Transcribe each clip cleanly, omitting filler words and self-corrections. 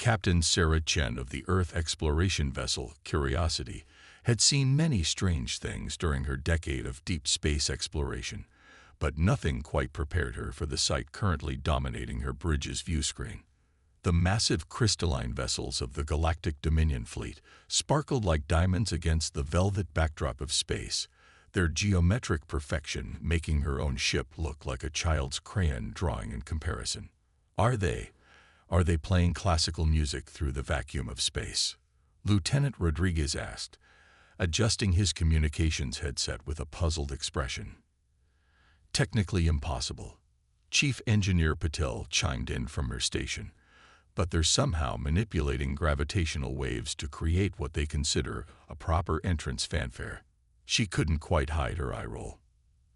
Captain Sarah Chen of the Earth exploration vessel Curiosity had seen many strange things during her decade of deep space exploration, but nothing quite prepared her for the sight currently dominating her bridge's view screen. The massive crystalline vessels of the Galactic Dominion fleet sparkled like diamonds against the velvet backdrop of space, their geometric perfection making her own ship look like a child's crayon drawing in comparison. Are they playing classical music through the vacuum of space? Lieutenant Rodriguez asked, adjusting his communications headset with a puzzled expression. Technically impossible, Chief Engineer Patel chimed in from her station, but they're somehow manipulating gravitational waves to create what they consider a proper entrance fanfare. She couldn't quite hide her eye roll.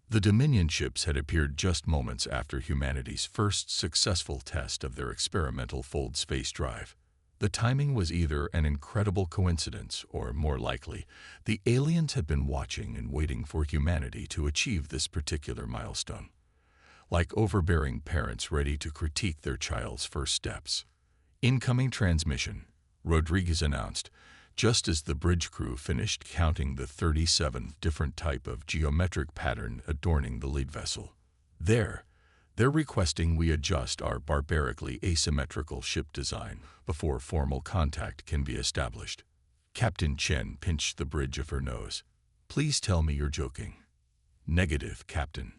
The Dominion ships had appeared just moments after humanity's first successful test of their experimental fold space drive. The timing was either an incredible coincidence or, more likely, the aliens had been watching and waiting for humanity to achieve this particular milestone. Like overbearing parents ready to critique their child's first steps. Incoming transmission, Rodriguez announced, just as the bridge crew finished counting the 37 different type of geometric pattern adorning the lead vessel. They're requesting we adjust our barbarically asymmetrical ship design before formal contact can be established. Captain Chen pinched the bridge of her nose. Please tell me you're joking. Negative, Captain.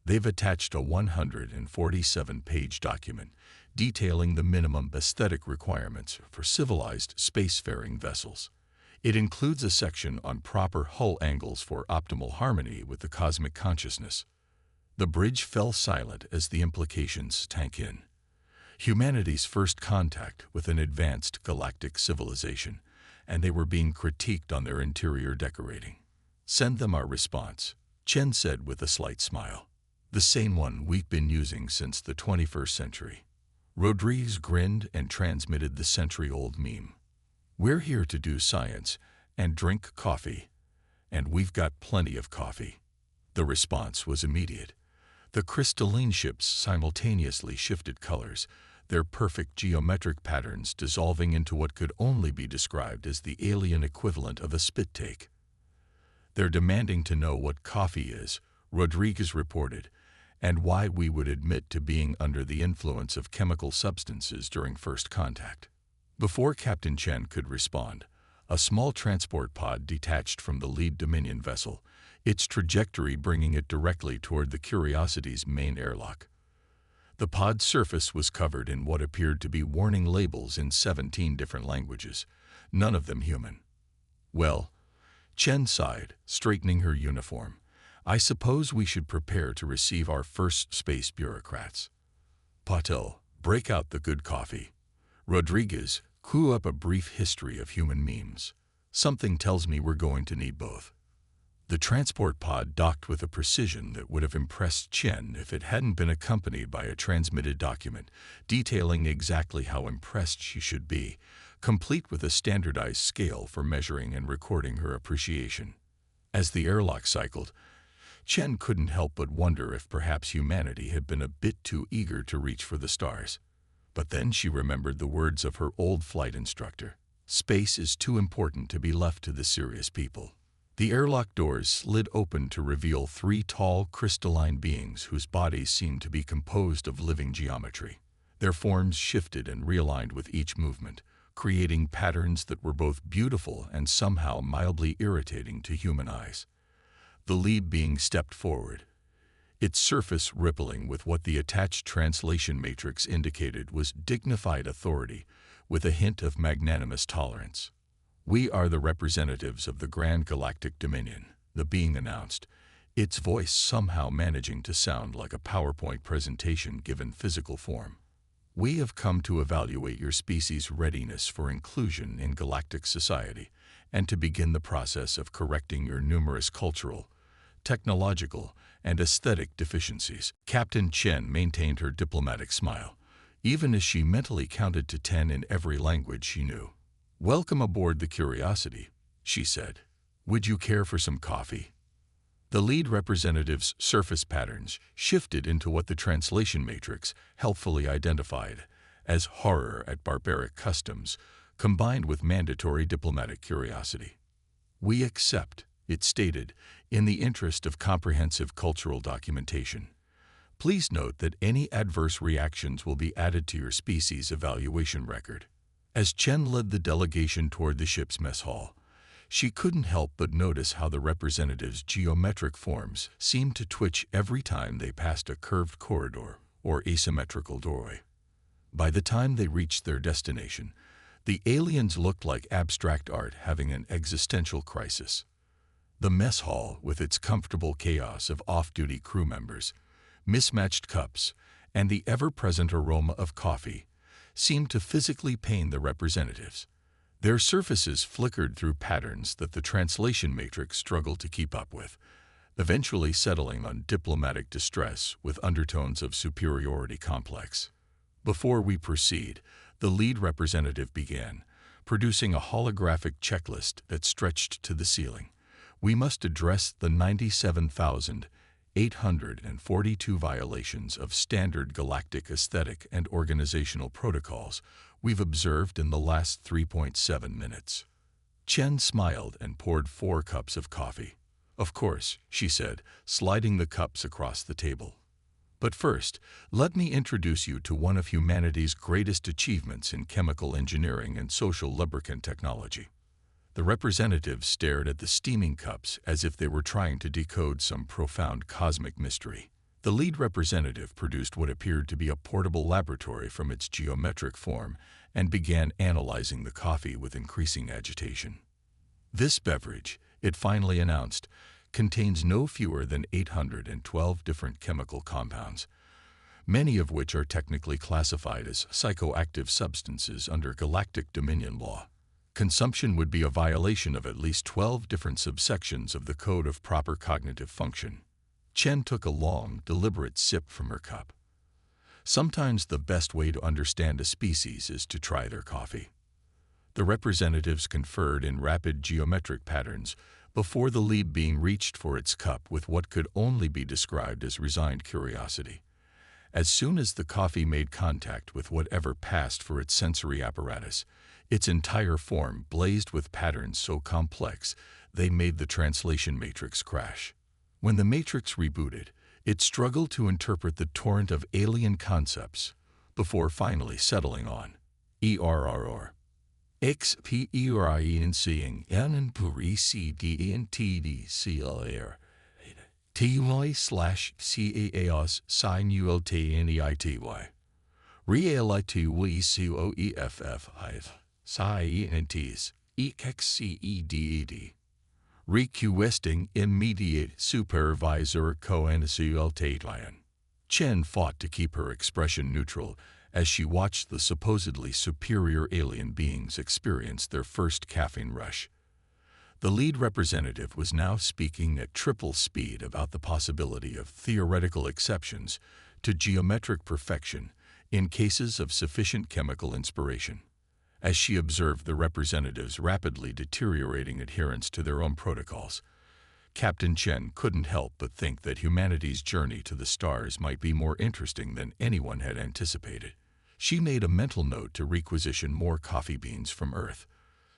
They've attached a 147-page document detailing the minimum aesthetic requirements for civilized spacefaring vessels. It includes a section on proper hull angles for optimal harmony with the cosmic consciousness. The bridge fell silent as the implications sank in. Humanity's first contact with an advanced galactic civilization, and they were being critiqued on their interior decorating. Send them our response, Chen said with a slight smile. The same one we've been using since the 21st century. Rodriguez grinned and transmitted the century-old meme. We're here to do science and drink coffee, and we've got plenty of coffee. The response was immediate. The crystalline ships simultaneously shifted colors, their perfect geometric patterns dissolving into what could only be described as the alien equivalent of a spit take. They're demanding to know what coffee is, Rodriguez reported, and why we would admit to being under the influence of chemical substances during first contact. Before Captain Chen could respond, a small transport pod detached from the lead Dominion vessel, its trajectory bringing it directly toward the Curiosity's main airlock. The pod's surface was covered in what appeared to be warning labels in 17 different languages, none of them human. Well, Chen sighed, straightening her uniform. I suppose we should prepare to receive our first space bureaucrats. Patel, break out the good coffee. Rodriguez, cue up a brief history of human memes. Something tells me we're going to need both. The transport pod docked with a precision that would have impressed Chen if it hadn't been accompanied by a transmitted document detailing exactly how impressed she should be, complete with a standardized scale for measuring and recording her appreciation. As the airlock cycled, Chen couldn't help but wonder if perhaps humanity had been a bit too eager to reach for the stars. But then she remembered the words of her old flight instructor. Space is too important to be left to the serious people. The airlock doors slid open to reveal 3 tall, crystalline beings whose bodies seemed to be composed of living geometry. Their forms shifted and realigned with each movement, creating patterns that were both beautiful and somehow mildly irritating to human eyes. The lead being stepped forward, its surface rippling with what the attached translation matrix indicated was dignified authority with a hint of magnanimous tolerance. We are the representatives of the Grand Galactic Dominion, the being announced, its voice somehow managing to sound like a PowerPoint presentation given physical form. We have come to evaluate your species' readiness for inclusion in galactic society and to begin the process of correcting your numerous cultural, technological, and aesthetic deficiencies. Captain Chen maintained her diplomatic smile, even as she mentally counted to 10 in every language she knew. Welcome aboard the Curiosity, she said. Would you care for some coffee? The lead representative's surface patterns shifted into what the translation matrix helpfully identified as horror at barbaric customs, combined with mandatory diplomatic curiosity. "We accept," it stated, "in the interest of comprehensive cultural documentation. Please note that any adverse reactions will be added to your species evaluation record." As Chen led the delegation toward the ship's mess hall, she couldn't help but notice how the representatives' geometric forms seemed to twitch every time they passed a curved corridor or asymmetrical doorway. By the time they reached their destination, the aliens looked like abstract art having an existential crisis. The mess hall, with its comfortable chaos of off-duty crew members, mismatched cups, and the ever-present aroma of coffee, seemed to physically pain the representatives. Their surfaces flickered through patterns that the translation matrix struggled to keep up with, eventually settling on diplomatic distress with undertones of superiority complex. "Before we proceed," the lead representative began, producing a holographic checklist that stretched to the ceiling. "We must address the 97,842 violations of standard galactic aesthetic and organizational protocols we've observed in the last 3.7 minutes. Chen smiled and poured 4 cups of coffee. "Of course," she said, sliding the cups across the table. "But first, let me introduce you to one of humanity's greatest achievements in chemical engineering and social lubricant technology." The representatives stared at the steaming cups as if they were trying to decode some profound cosmic mystery. The lead representative produced what appeared to be a portable laboratory from its geometric form and began analyzing the coffee with increasing agitation. "This beverage," it finally announced, "contains no fewer than 812 different chemical compounds, many of which are technically classified as psychoactive substances under Galactic Dominion law. Consumption would be a violation of at least 12 different subsections of the Code of Proper Cognitive Function." Chen took a long, deliberate sip from her cup. Sometimes the best way to understand a species is to try their coffee. The representatives conferred in rapid geometric patterns before the lead being reached for its cup with what could only be described as resigned curiosity. As soon as the coffee made contact with whatever passed for its sensory apparatus, its entire form blazed with patterns so complex they made the translation matrix crash. When the matrix rebooted, it struggled to interpret the torrent of alien concepts before finally settling on ERRR. Experiencing en PRECDENTDCLR TY/CAOS SINULTNEITY REALITY SCIENTS EXCEDED Requesting immediate supervisor consultation. Chen fought to keep her expression neutral as she watched the supposedly superior alien beings experience their first caffeine rush. The lead representative was now speaking at triple speed about the possibility of theoretical exceptions to geometric perfection in cases of sufficient chemical inspiration. As she observed the representatives' rapidly deteriorating adherence to their own protocols, Captain Chen couldn't help but think that humanity's journey to the stars might be more interesting than anyone had anticipated. She made a mental note to requisition more coffee beans from Earth.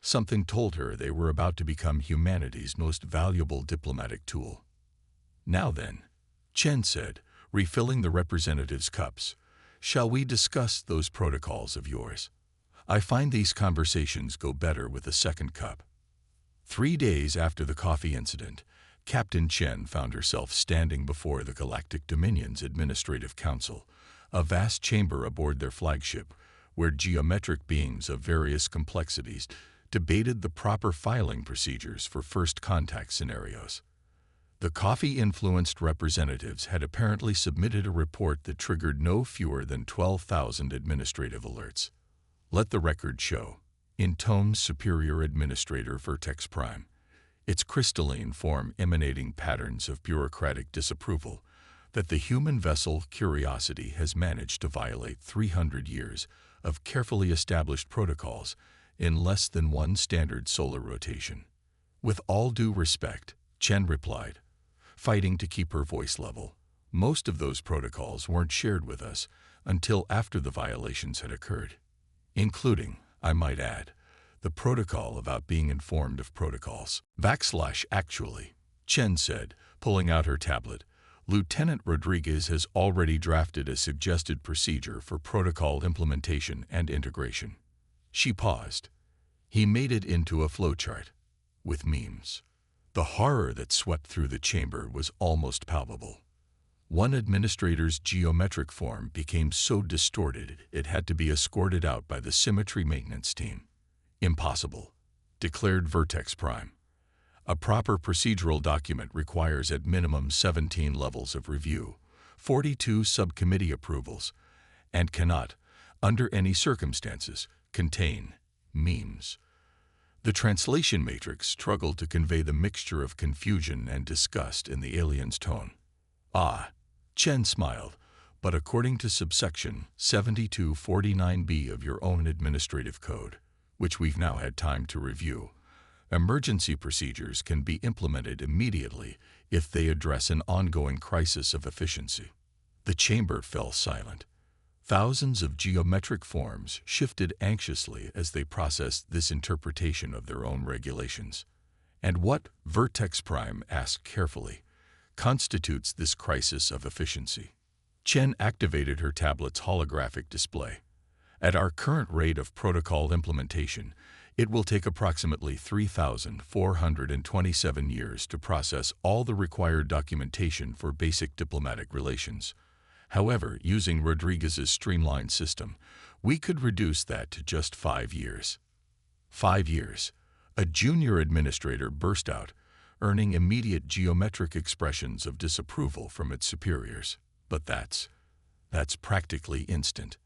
Something told her they were about to become humanity's most valuable diplomatic tool. "Now then," Chen said, refilling the representatives' cups, "shall we discuss those protocols of yours? I find these conversations go better with a second cup." 3 days after the coffee incident, Captain Chen found herself standing before the Galactic Dominion's Administrative Council, a vast chamber aboard their flagship, where geometric beings of various complexities debated the proper filing procedures for first contact scenarios. The coffee-influenced representatives had apparently submitted a report that triggered no fewer than 12,000 administrative alerts. "Let the record show," intoned Superior Administrator Vertex Prime, its crystalline form emanating patterns of bureaucratic disapproval, that the human vessel Curiosity has managed to violate 300 years of carefully established protocols in less than 1 standard solar rotation. "With all due respect," Chen replied, fighting to keep her voice level, "most of those protocols weren't shared with us until after the violations had occurred, including, I might add, the protocol about being informed of protocols. Actually, Chen said, pulling out her tablet, Lieutenant Rodriguez has already drafted a suggested procedure for protocol implementation and integration. She paused. He made it into a flowchart, with memes. The horror that swept through the chamber was almost palpable. One administrator's geometric form became so distorted it had to be escorted out by the symmetry maintenance team. Impossible, declared Vertex Prime. A proper procedural document requires at minimum 17 levels of review, 42 subcommittee approvals, and cannot, under any circumstances, contain memes. The translation matrix struggled to convey the mixture of confusion and disgust in the alien's tone. Ah, Chen smiled, but according to subsection 7249B of your own administrative code, which we've now had time to review, emergency procedures can be implemented immediately if they address an ongoing crisis of efficiency. The chamber fell silent. Thousands of geometric forms shifted anxiously as they processed this interpretation of their own regulations. And what, Vertex Prime asked carefully, constitutes this crisis of efficiency? Chen activated her tablet's holographic display. At our current rate of protocol implementation, it will take approximately 3,427 years to process all the required documentation for basic diplomatic relations. However, using Rodriguez's streamlined system, we could reduce that to just 5 years. 5 years. A junior administrator burst out, earning immediate geometric expressions of disapproval from its superiors. But that's practically instant.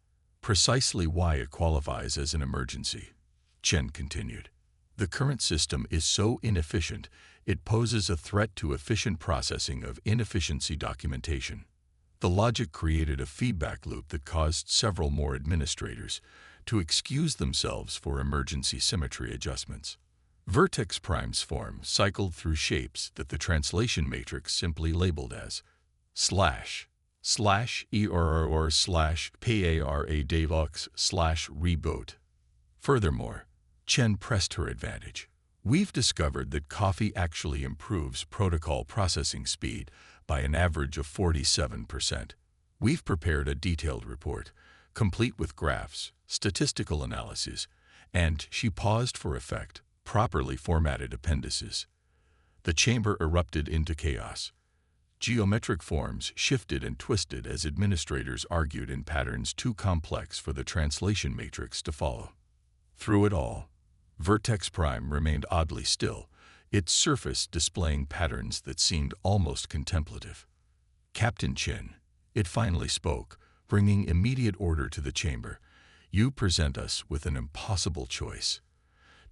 Precisely why it qualifies as an emergency. Chen continued. The current system is so inefficient, it poses a threat to efficient processing of inefficiency documentation. The logic created a feedback loop that caused several more administrators to excuse themselves for emergency symmetry adjustments. Vertex Prime's form cycled through shapes that the translation matrix simply labeled as //error/PARA/reboot. Furthermore, Chen pressed her advantage. We've discovered that coffee actually improves protocol processing speed by an average of 47%. We've prepared a detailed report, complete with graphs, statistical analyses, and, she paused for effect, properly formatted appendices. The chamber erupted into chaos. Geometric forms shifted and twisted as administrators argued in patterns too complex for the translation matrix to follow. Through it all, Vertex Prime remained oddly still, its surface displaying patterns that seemed almost contemplative. Captain Chen, it finally spoke, bringing immediate order to the chamber. You present us with an impossible choice.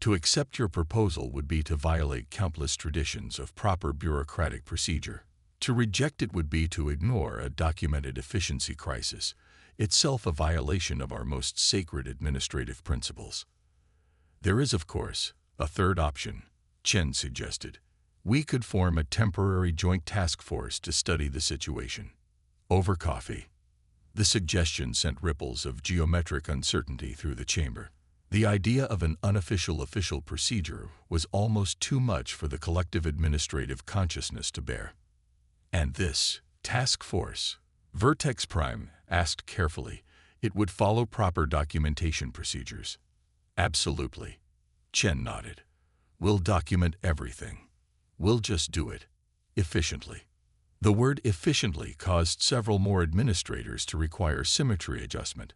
To accept your proposal would be to violate countless traditions of proper bureaucratic procedure. To reject it would be to ignore a documented efficiency crisis, itself a violation of our most sacred administrative principles. There is, of course, a third option, Chen suggested. We could form a temporary joint task force to study the situation. Over coffee. The suggestion sent ripples of geometric uncertainty through the chamber. The idea of an unofficial official procedure was almost too much for the collective administrative consciousness to bear. And this task force, Vertex Prime asked carefully, it would follow proper documentation procedures. Absolutely. Chen nodded. We'll document everything. We'll just do it. Efficiently. The word efficiently caused several more administrators to require symmetry adjustment,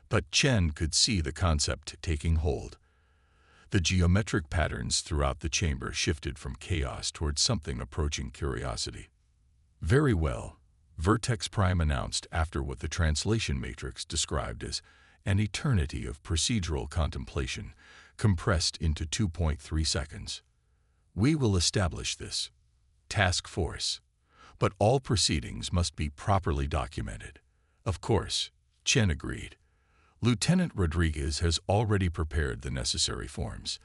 but Chen could see the concept taking hold. The geometric patterns throughout the chamber shifted from chaos towards something approaching curiosity. Very well, Vertex Prime announced after what the translation matrix described as an eternity of procedural contemplation compressed into 2.3 seconds. We will establish this task force, but all proceedings must be properly documented. Of course, Chen agreed. Lieutenant Rodriguez has already prepared the necessary forms.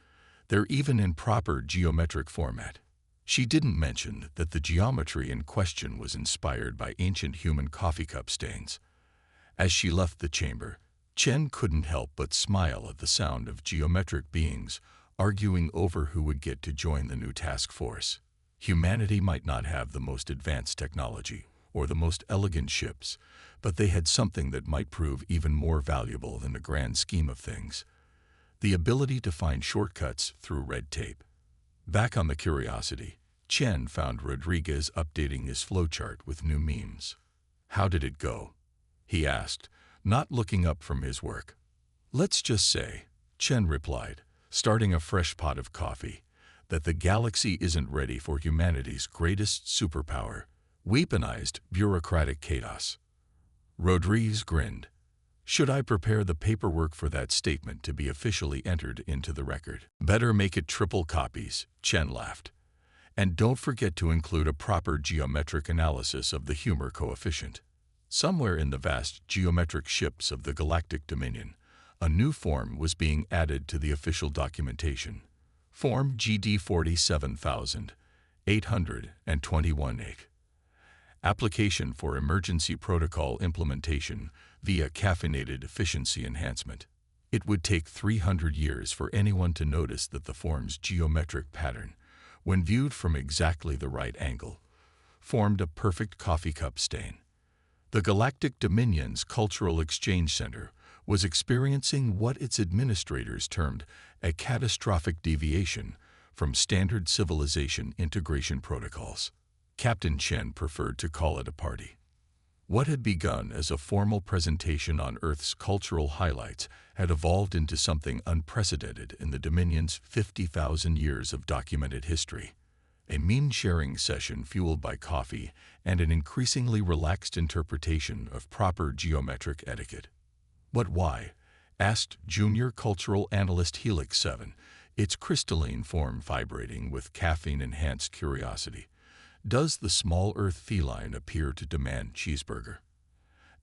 They're even in proper geometric format. She didn't mention that the geometry in question was inspired by ancient human coffee cup stains. As she left the chamber, Chen couldn't help but smile at the sound of geometric beings arguing over who would get to join the new task force. Humanity might not have the most advanced technology or the most elegant ships, but they had something that might prove even more valuable in the grand scheme of things: the ability to find shortcuts through red tape. Back on the Curiosity, Chen found Rodriguez updating his flowchart with new memes. "How did it go?" he asked, not looking up from his work. "Let's just say," Chen replied, starting a fresh pot of coffee, "that the galaxy isn't ready for humanity's greatest superpower: weaponized bureaucratic chaos." Rodriguez grinned. "Should I prepare the paperwork for that statement to be officially entered into the record?" "Better make it triple copies," Chen laughed. "And don't forget to include a proper geometric analysis of the humor coefficient." Somewhere in the vast geometric ships of the Galactic Dominion, a new form was being added to the official documentation. Form GD 47821-8. Application for Emergency Protocol Implementation via Caffeinated Efficiency Enhancement. It would take 300 years for anyone to notice that the form's geometric pattern, when viewed from exactly the right angle, formed a perfect coffee cup stain. The Galactic Dominion's Cultural Exchange Center was experiencing what its administrators termed a catastrophic deviation from standard civilization integration protocols. Captain Chen preferred to call it a party. What had begun as a formal presentation on Earth's cultural highlights had evolved into something unprecedented in the Dominion's 50,000 years of documented history. A meme-sharing session fueled by coffee and an increasingly relaxed interpretation of proper geometric etiquette. "But why?" asked Junior Cultural Analyst Helix 7, its crystalline form vibrating with caffeine-enhanced curiosity. "Does the small Earth feline appear to demand cheeseburger?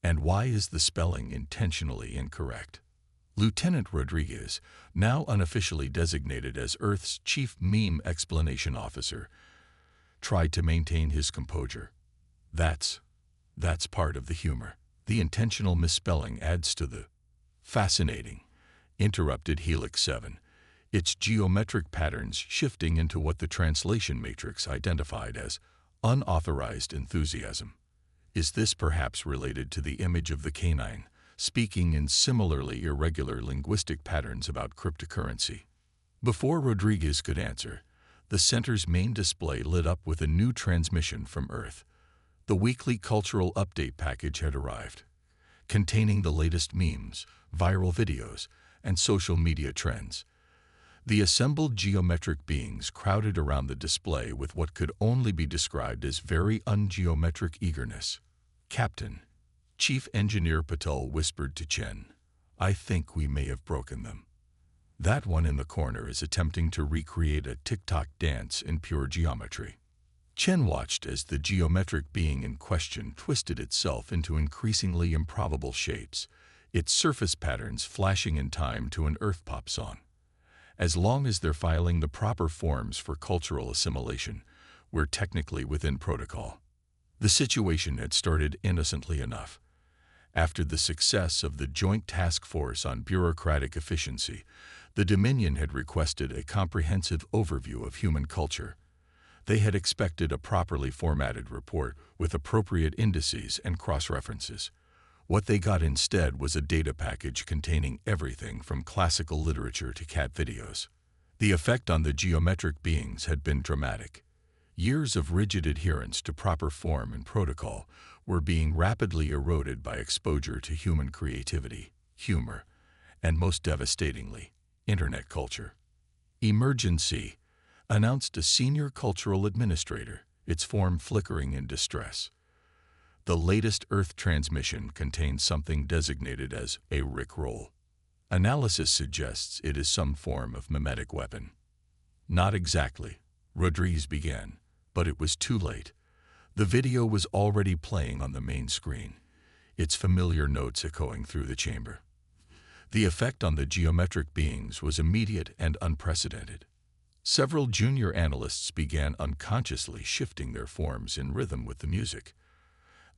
And why is the spelling intentionally incorrect?" Lieutenant Rodriguez, now unofficially designated as Earth's chief meme explanation officer, tried to maintain his composure. That's part of the humor. The intentional misspelling adds to the..." "Fascinating," interrupted Helix 7, its geometric patterns shifting into what the translation matrix identified as unauthorized enthusiasm. "Is this perhaps related to the image of the canine, speaking in similarly irregular linguistic patterns about cryptocurrency?" Before Rodriguez could answer, the center's main display lit up with a new transmission from Earth. The weekly cultural update package had arrived, containing the latest memes, viral videos, and social media trends. The assembled geometric beings crowded around the display with what could only be described as very ungeometric eagerness. "Captain," Chief Engineer Patel whispered to Chen, "I think we may have broken them. That one in the corner is attempting to recreate a TikTok dance in pure geometry." Chen watched as the geometric being in question twisted itself into increasingly improbable shapes, its surface patterns flashing in time to an Earth pop song. "As long as they're filing the proper forms for cultural assimilation, we're technically within protocol." The situation had started innocently enough. After the success of the Joint Task Force on Bureaucratic Efficiency, the Dominion had requested a comprehensive overview of human culture. They had expected a properly formatted report with appropriate indices and cross-references. What they got instead was a data package containing everything from classical literature to cat videos. The effect on the geometric beings had been dramatic. Years of rigid adherence to proper form and protocol were being rapidly eroded by exposure to human creativity, humor, and most devastatingly, internet culture. "Emergency," announced a senior cultural administrator, its form flickering in distress. The latest Earth transmission contains something designated as a Rickroll. Analysis suggests it is some form of mimetic weapon. "Not exactly," Rodriguez began, but it was too late. The video was already playing on the main screen, its familiar notes echoing through the chamber. The effect on the geometric beings was immediate and unprecedented. Several junior analysts began unconsciously shifting their forms in rhythm with the music.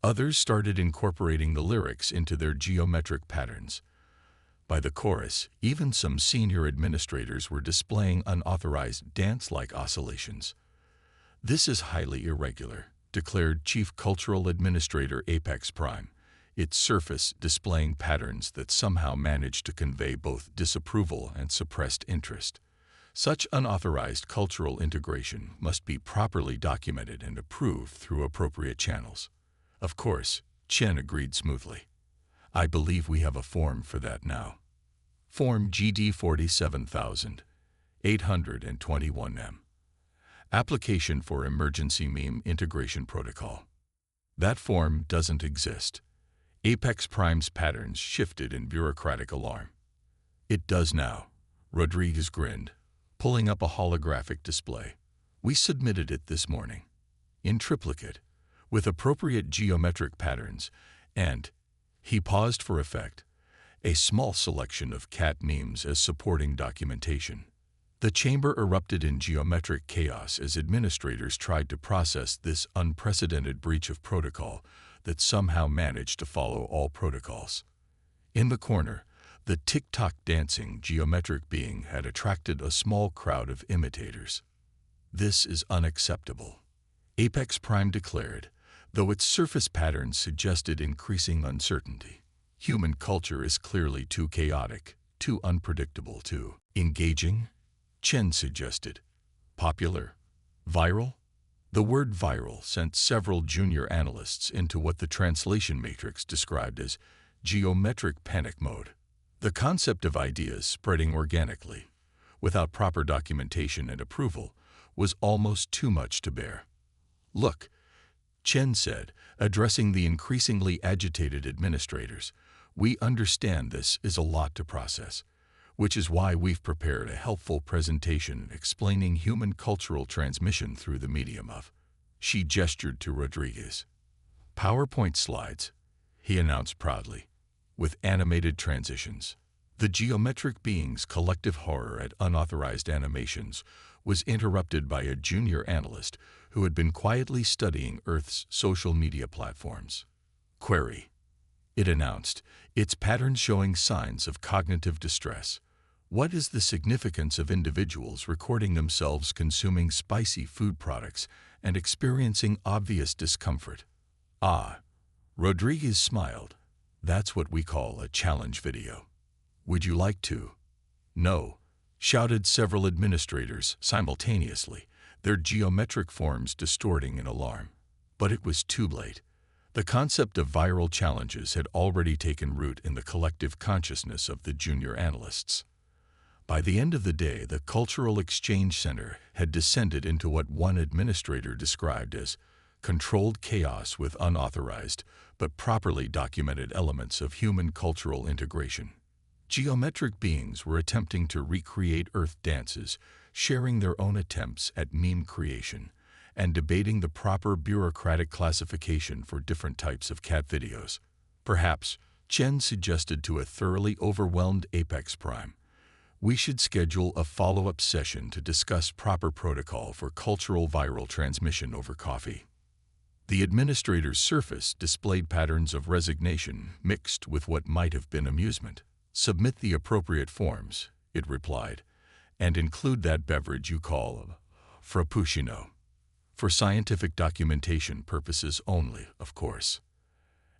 Others started incorporating the lyrics into their geometric patterns. By the chorus, even some senior administrators were displaying unauthorized dance-like oscillations. "This is highly irregular," declared Chief Cultural Administrator Apex Prime, its surface displaying patterns that somehow managed to convey both disapproval and suppressed interest. Such unauthorized cultural integration must be properly documented and approved through appropriate channels. Of course, Chen agreed smoothly. "I believe we have a form for that now. Form GD 47821M. Application for Emergency Meme Integration Protocol." That form doesn't exist. Apex Prime's patterns shifted in bureaucratic alarm. "It does now," Rodriguez grinned, pulling up a holographic display. "We submitted it this morning. In triplicate, with appropriate geometric patterns, and," he paused for effect, "a small selection of cat memes as supporting documentation." The chamber erupted in geometric chaos as administrators tried to process this unprecedented breach of protocol that somehow managed to follow all protocols. In the corner, the tick-tock dancing geometric being had attracted a small crowd of imitators. "This is unacceptable," Apex Prime declared, though its surface patterns suggested increasing uncertainty. "Human culture is clearly too chaotic, too unpredictable, too engaging," Chen suggested. "Popular? Viral?" The word viral sent several junior analysts into what the translation matrix described as geometric panic mode. The concept of ideas spreading organically, without proper documentation and approval, was almost too much to bear. "Look," Chen said, addressing the increasingly agitated administrators, "we understand this is a lot to process, which is why we've prepared a helpful presentation explaining human cultural transmission through the medium of," she gestured to Rodriguez, "PowerPoint slides," he announced proudly, with animated transitions. The geometric being's collective horror at unauthorized animations was interrupted by a junior analyst who had been quietly studying Earth's social media platforms. "Query," it announced, its patterns showing signs of cognitive distress. "What is the significance of individuals recording themselves consuming spicy food products and experiencing obvious discomfort?" "Ah," Rodriguez smiled, "that's what we call a challenge video. Would you like to?" "No," shouted several administrators simultaneously, their geometric forms distorting in alarm. But it was too late. The concept of viral challenges had already taken root in the collective consciousness of the junior analysts. By the end of the day, the Cultural Exchange Center had descended into what one administrator described as controlled chaos with unauthorized but properly documented elements of human cultural integration. Geometric beings were attempting to recreate Earth dances, sharing their own attempts at meme creation, and debating the proper bureaucratic classification for different types of cat videos. Perhaps, Chen suggested to a thoroughly overwhelmed Apex Prime, "we should schedule a follow-up session to discuss proper protocol for cultural viral transmission over coffee." The administrator's surface displayed patterns of resignation mixed with what might have been amusement. "Submit the appropriate forms," it replied, "and include that beverage you call frappuccino. For scientific documentation purposes only, of course."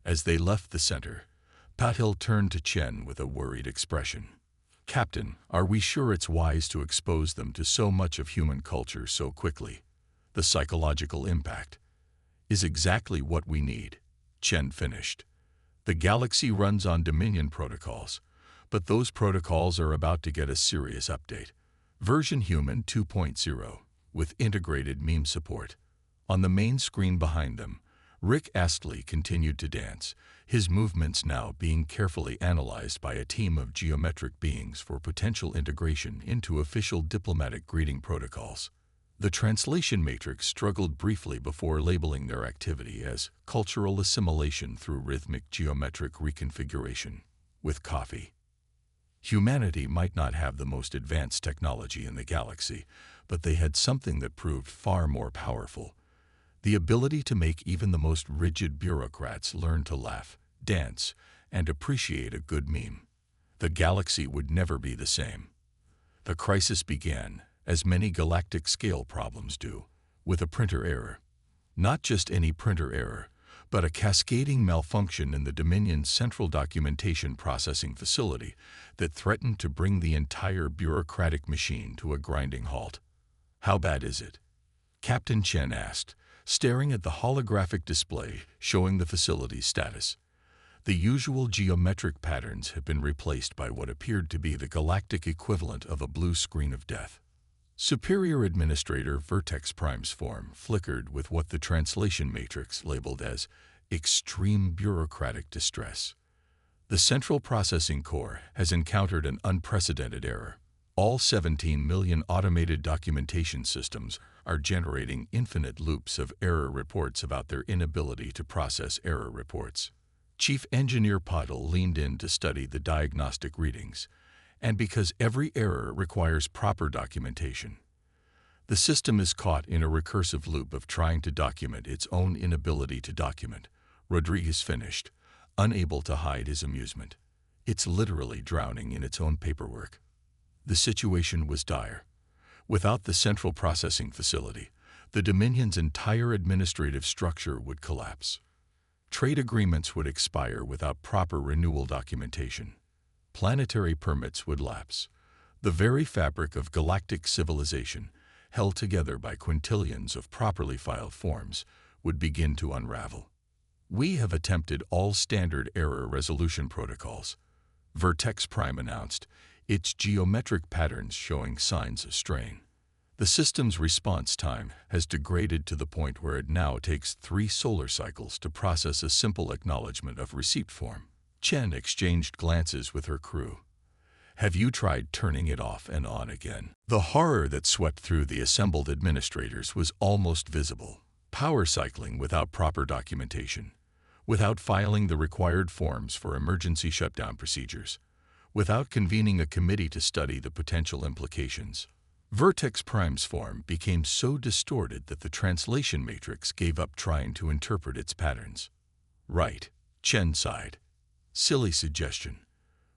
As they left the center, Patil turned to Chen with a worried expression. "Captain, are we sure it's wise to expose them to so much of human culture so quickly? The psychological impact is exactly what we need," Chen finished. "The galaxy runs on Dominion protocols, but those protocols are about to get a serious update. Version Human 2.0, with integrated meme support." On the main screen behind them, Rick Astley continued to dance, his movements now being carefully analyzed by a team of geometric beings for potential integration into official diplomatic greeting protocols. The translation matrix struggled briefly before labeling their activity as cultural assimilation through rhythmic geometric reconfiguration, with coffee. Humanity might not have the most advanced technology in the galaxy, but they had something that proved far more powerful: The ability to make even the most rigid bureaucrats learn to laugh, dance, and appreciate a good meme. The galaxy would never be the same. The crisis began, as many galactic-scale problems do, with a printer error. Not just any printer error, but a cascading malfunction in the Dominion's central documentation processing facility that threatened to bring the entire bureaucratic machine to a grinding halt. "How bad is it?" Captain Chen asked, staring at the holographic display showing the facility's status. The usual geometric patterns had been replaced by what appeared to be the galactic equivalent of a blue screen of death. Superior Administrator Vertex Prime's form flickered with what the translation matrix labeled as extreme bureaucratic distress. The central processing core has encountered an unprecedented error. All 17 million automated documentation systems are generating infinite loops of error reports about their inability to process error reports. Chief Engineer Patel leaned in to study the diagnostic readings, and because every error requires proper documentation, the system is caught in a recursive loop of trying to document its own inability to document. Rodriguez finished, unable to hide his amusement. It's literally drowning in its own paperwork. The situation was dire. Without the central processing facility, the Dominion's entire administrative structure would collapse. Trade agreements would expire without proper renewal documentation. Planetary permits would lapse. The very fabric of galactic civilization, held together by quintillions of properly filed forms, would begin to unravel. "We have attempted all standard error resolution protocols," Vertex Prime announced, its geometric patterns showing signs of strain. The system's response time has degraded to the point where it now takes 3 solar cycles to process a simple acknowledgement of receipt form. Chen exchanged glances with her crew. "Have you tried turning it off and on again?" The horror that swept through the assembled administrators was almost visible. Power cycling without proper documentation, without filing the required forms for emergency shutdown procedures, without convening a committee to study the potential implications. Vertex Prime's form became so distorted that the translation matrix gave up trying to interpret its patterns. "Right," Chen sighed. "Silly suggestion.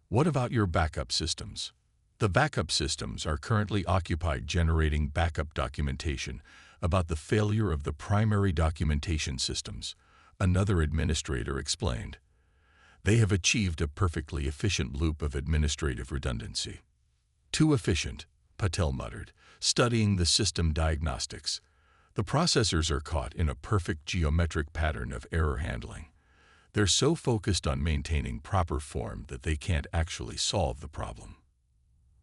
What about your backup systems?" "The backup systems are currently occupied generating backup documentation about the failure of the primary documentation systems," another administrator explained. "They have achieved a perfectly efficient loop of administrative redundancy." "Too efficient," Patel muttered, studying the system diagnostics. "The processors are caught in a perfect geometric pattern of error handling. They're so focused on maintaining proper form that they can't actually solve the problem."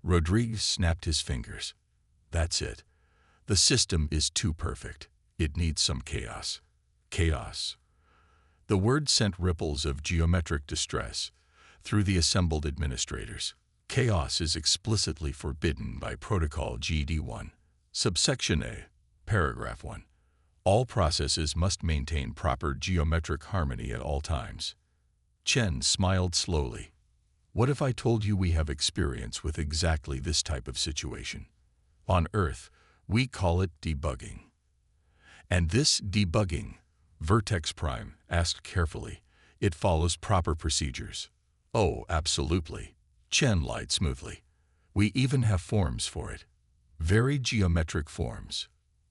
Rodriguez snapped his fingers. "That's it. The system is too perfect. It needs some chaos." Chaos. The word sent ripples of geometric distress through the assembled administrators. Chaos is explicitly forbidden by Protocol GD1. Subsection A, Paragraph 1. All processes must maintain proper geometric harmony at all times. Chen smiled slowly. "What if I told you we have experience with exactly this type of situation? On Earth, we call it debugging." "And this debugging," Vertex Prime asked carefully, "it follows proper procedures?" "Oh, absolutely," Chen lied smoothly. "We even have forms for it. Very geometric forms.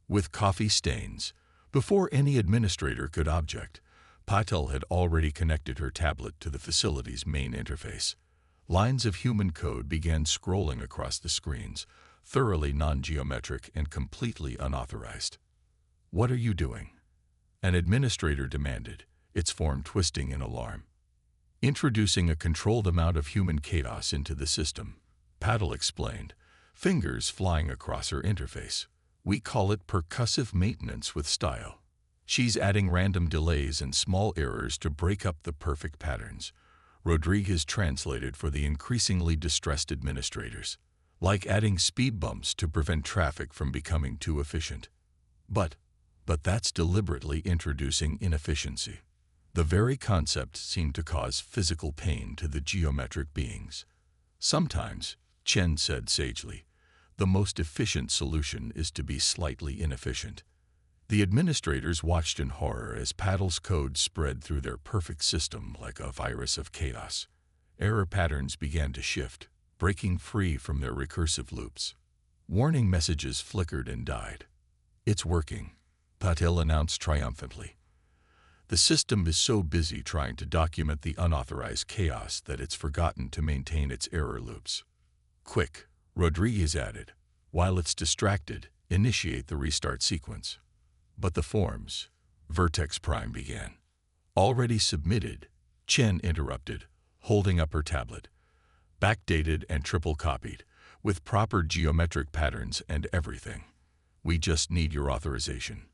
With coffee stains." Before any administrator could object, Patel had already connected her tablet to the facility's main interface. Lines of human code began scrolling across the screens, thoroughly non-geometric and completely unauthorized. "What are you doing?" an administrator demanded, its form twisting in alarm. "Introducing a controlled amount of human chaos into the system," Patel explained, fingers flying across her interface. "We call it percussive maintenance with style." "She's adding random delays and small errors to break up the perfect patterns," Rodriguez translated for the increasingly distressed administrators. "Like adding speed bumps to prevent traffic from becoming too efficient." But that's deliberately introducing inefficiency. The very concept seemed to cause physical pain to the geometric beings. "Sometimes," Chen said sagely, "the most efficient solution is to be slightly inefficient." The administrators watched in horror as Paddle's code spread through their perfect system like a virus of chaos. Error patterns began to shift, breaking free from their recursive loops. Warning messages flickered and died. "It's working," Patil announced triumphantly. "The system is so busy trying to document the unauthorized chaos that it's forgotten to maintain its error loops." "Quick," Rodriguez added. "While it's distracted, initiate the restart sequence." "But the forms," Vertex Prime began. "Already submitted," Chen interrupted, holding up her tablet. "Backdated and triple copied, with proper geometric patterns and everything. We just need your authorization."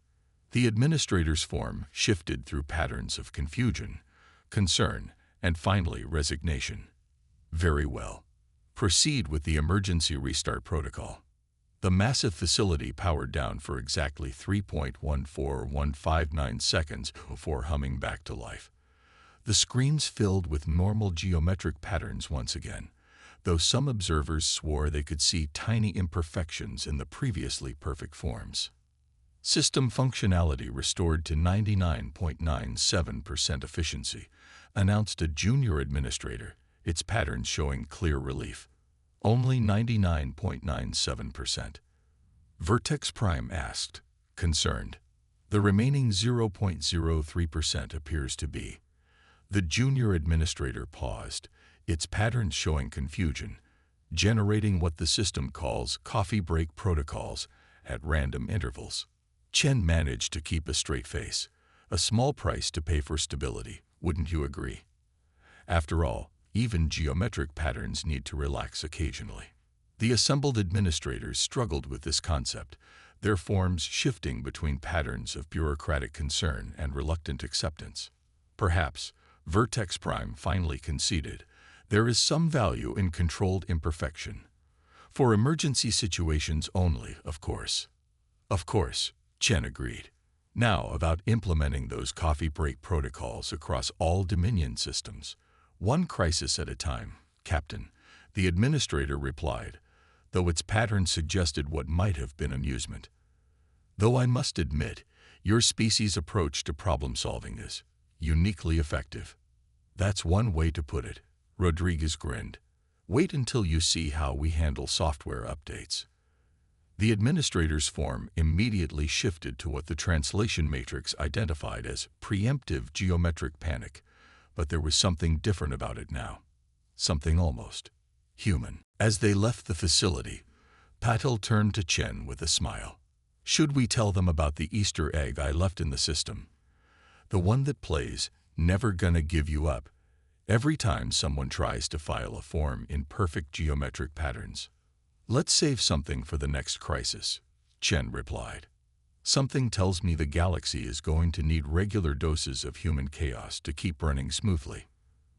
The administrator's form shifted through patterns of confusion, concern, and finally resignation. "Very well. Proceed with the emergency restart protocol." The massive facility powered down for exactly 3.14159 seconds before humming back to life. The screens filled with normal geometric patterns once again, though some observers swore they could see tiny imperfections in the previously perfect forms. "System functionality restored to 99.97% efficiency," announced a junior administrator, its patterns showing clear relief. "Only 99.97%. Vertex Prime asked, concerned. "The remaining 0.03% appears to be." The junior administrator paused, its patterns showing confusion, generating what the system calls coffee break protocols at random intervals. Chen managed to keep a straight face. A small price to pay for stability, wouldn't you agree? After all, even geometric patterns need to relax occasionally. The assembled administrators struggled with this concept, their forms shifting between patterns of bureaucratic concern and reluctant acceptance. Perhaps, Vertex Prime finally conceded, there is some value in controlled imperfection. For emergency situations only, of course. "Of course," Chen agreed. "Now about implementing those coffee break protocols across all Dominion systems. One crisis at a time, Captain," the administrator replied, though its pattern suggested what might have been amusement. "Though I must admit, your species' approach to problem-solving is uniquely effective." "That's one way to put it," Rodriguez grinned. "Wait until you see how we handle software updates." The administrator's form immediately shifted to what the translation matrix identified as preemptive geometric panic, but there was something different about it now. Something almost human. As they left the facility, Patil turned to Chen with a smile. "Should we tell them about the Easter egg I left in the system? The one that plays, 'Never Gonna Give You Up,' every time someone tries to file a form in perfect geometric patterns." "Let's save something for the next crisis," Chen replied. "Something tells me the galaxy is going to need regular doses of human chaos to keep running smoothly."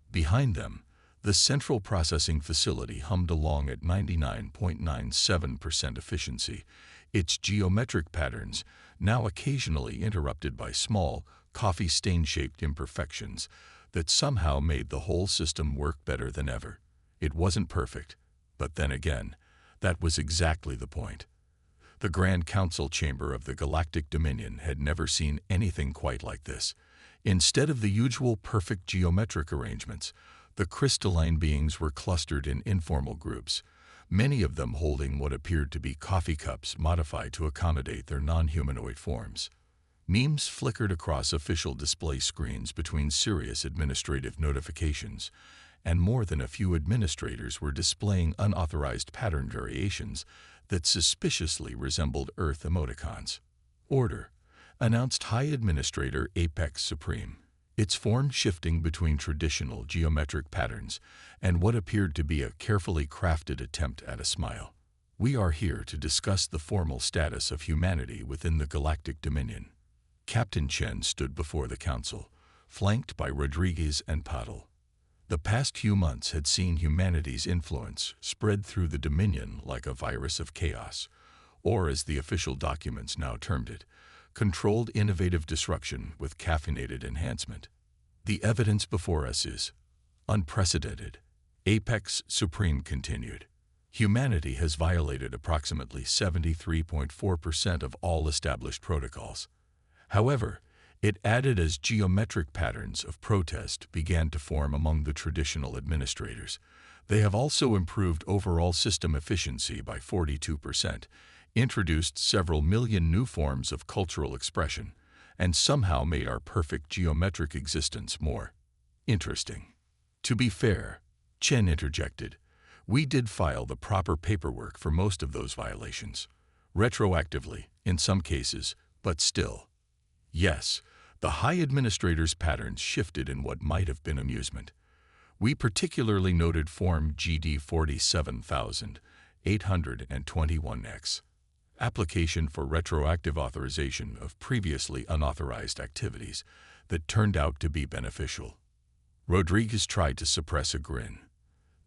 Behind them, the central processing facility hummed along at 99.97% efficiency, its geometric patterns now occasionally interrupted by small, coffee stain-shaped imperfections that somehow made the whole system work better than ever. It wasn't perfect, but then again, that was exactly the point. The Grand Council chamber of the Galactic Dominion had never seen anything quite like this. Instead of the usual perfect geometric arrangements, the crystalline beings were clustered in informal groups, many of them holding what appeared to be coffee cups modified to accommodate their non-humanoid forms. Memes flickered across official display screens between serious administrative notifications, and more than a few administrators were displaying unauthorized pattern variations that suspiciously resembled Earth emoticons. "Order," announced High Administrator Apex Supreme, its form shifting between traditional geometric patterns and what appeared to be a carefully crafted attempt at a smile. "We are here to discuss the formal status of humanity within the Galactic Dominion." Captain Chen stood before the council, flanked by Rodriguez and Patil. The past few months had seen humanity's influence spread through the Dominion like a virus of chaos, or as the official documents now termed it, controlled innovative disruption with caffeinated enhancement. "The evidence before us is unprecedented," Apex Supreme continued. "Humanity has violated approximately 73.4% of all established protocols. However, it added as geometric patterns of protest began to form among the traditional administrators. They have also improved overall system efficiency by 42%, introduced several million new forms of cultural expression, and somehow made our perfect geometric existence more interesting. To be fair, Chen interjected, we did file the proper paperwork for most of those violations. Retroactively, in some cases, but still. Yes, the High Administrator's patterns shifted in what might have been amusement. We particularly noted Form GD 47821X, application for retroactive authorization of previously unauthorized activities, that turned out to be beneficial. Rodriguez tried to suppress a grin.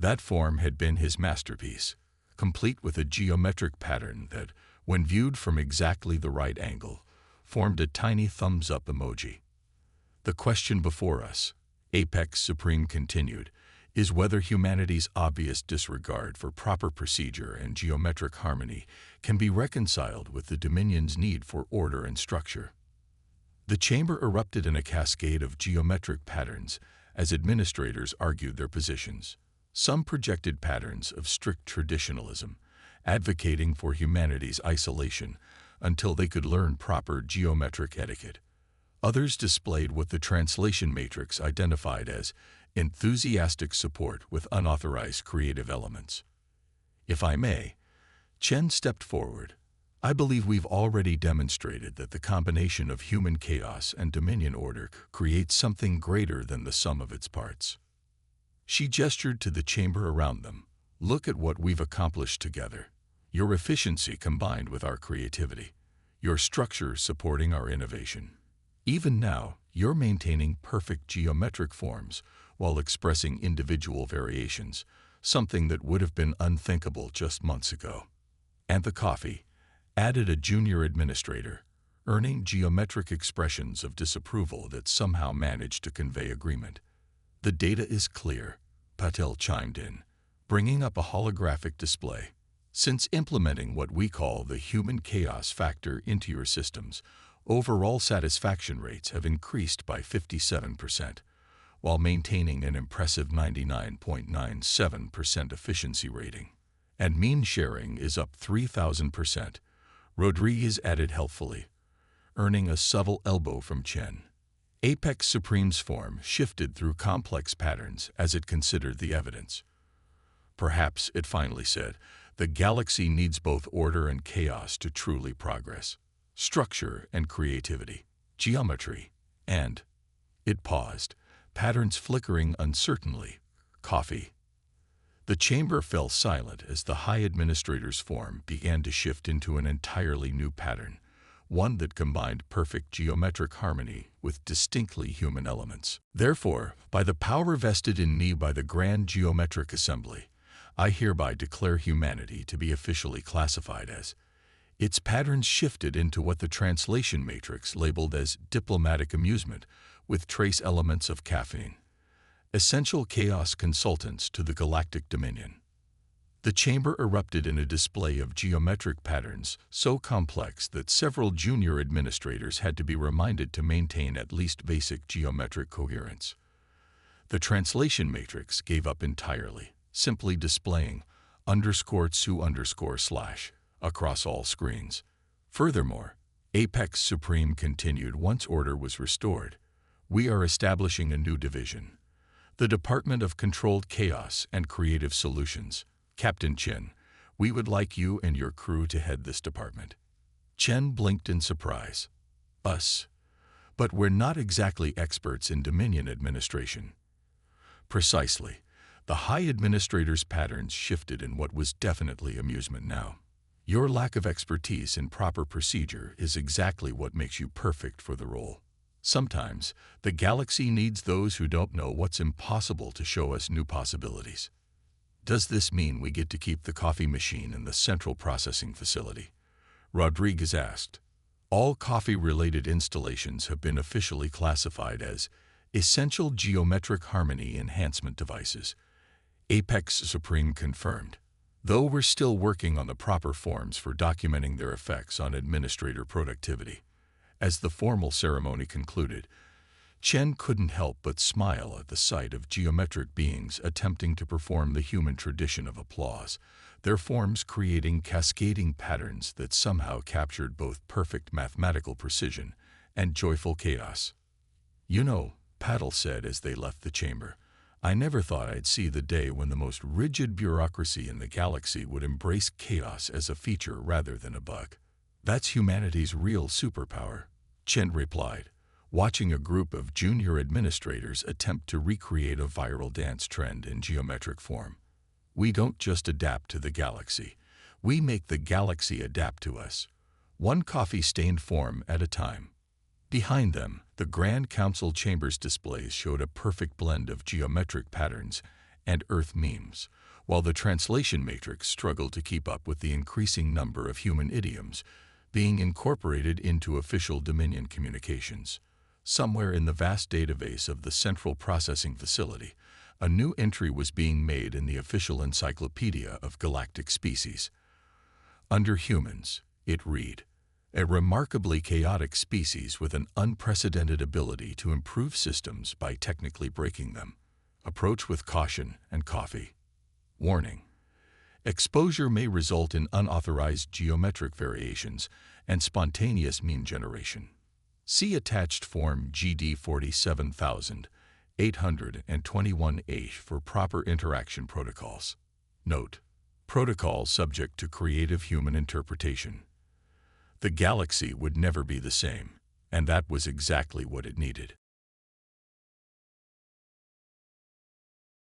That form had been his masterpiece, complete with a geometric pattern that, when viewed from exactly the right angle, formed a tiny thumbs-up emoji. The question before us, Apex Supreme continued, is whether humanity's obvious disregard for proper procedure and geometric harmony can be reconciled with the Dominion's need for order and structure. The chamber erupted in a cascade of geometric patterns as administrators argued their positions. Some projected patterns of strict traditionalism, advocating for humanity's isolation until they could learn proper geometric etiquette. Others displayed what the translation matrix identified as enthusiastic support with unauthorized creative elements. If I may, Chen stepped forward. I believe we've already demonstrated that the combination of human chaos and Dominion order creates something greater than the sum of its parts. She gestured to the chamber around them. Look at what we've accomplished together. Your efficiency combined with our creativity. Your structure supporting our innovation. Even now, you're maintaining perfect geometric forms while expressing individual variations, something that would have been unthinkable just months ago. And the coffee, added a junior administrator, earning geometric expressions of disapproval that somehow managed to convey agreement. The data is clear, Patel chimed in, bringing up a holographic display. Since implementing what we call the human chaos factor into your systems, overall satisfaction rates have increased by 57%, while maintaining an impressive 99.97% efficiency rating. And mean sharing is up 3,000%, Rodriguez added helpfully, earning a subtle elbow from Chen. Apex Supreme's form shifted through complex patterns as it considered the evidence. Perhaps, it finally said, the galaxy needs both order and chaos to truly progress. Structure and creativity, geometry, and, it paused, patterns flickering uncertainly, coffee. The chamber fell silent as the High Administrator's form began to shift into an entirely new pattern, one that combined perfect geometric harmony with distinctly human elements. Therefore, by the power vested in me by the Grand Geometric Assembly, I hereby declare humanity to be officially classified as. Its patterns shifted into what the translation matrix labeled as diplomatic amusement with trace elements of caffeine. Essential chaos consultants to the Galactic Dominion. The chamber erupted in a display of geometric patterns so complex that several junior administrators had to be reminded to maintain at least basic geometric coherence. The translation matrix gave up entirely, simply displaying _2_/ across all screens. Furthermore, Apex Supreme continued once order was restored. We are establishing a new division. The Department of Controlled Chaos and Creative Solutions. Captain Chen, we would like you and your crew to head this department. Chen blinked in surprise. Us? But we're not exactly experts in Dominion administration. Precisely. The High Administrator's patterns shifted in what was definitely amusement now. Your lack of expertise in proper procedure is exactly what makes you perfect for the role. Sometimes, the galaxy needs those who don't know what's impossible to show us new possibilities. Does this mean we get to keep the coffee machine in the central processing facility? Rodriguez asked. All coffee-related installations have been officially classified as essential geometric harmony enhancement devices. Apex Supreme confirmed, though we're still working on the proper forms for documenting their effects on administrator productivity. As the formal ceremony concluded, Chen couldn't help but smile at the sight of geometric beings attempting to perform the human tradition of applause, their forms creating cascading patterns that somehow captured both perfect mathematical precision and joyful chaos. "You know," Paddle said as they left the chamber, "I never thought I'd see the day when the most rigid bureaucracy in the galaxy would embrace chaos as a feature rather than a bug." "That's humanity's real superpower," Chen replied, watching a group of junior administrators attempt to recreate a viral dance trend in geometric form. "We don't just adapt to the galaxy. We make the galaxy adapt to us, one coffee-stained form at a time." Behind them, the Grand Council Chamber's displays showed a perfect blend of geometric patterns and Earth memes, while the translation matrix struggled to keep up with the increasing number of human idioms being incorporated into official Dominion communications. Somewhere in the vast database of the Central Processing Facility, a new entry was being made in the official Encyclopedia of Galactic Species. Under humans, it read, "A remarkably chaotic species with an unprecedented ability to improve systems by technically breaking them. Approach with caution and coffee. Warning: exposure may result in unauthorized geometric variations and spontaneous mean generation. See attached Form GD 47821H for proper interaction protocols." Note: protocol subject to creative human interpretation. The galaxy would never be the same, and that was exactly what it needed.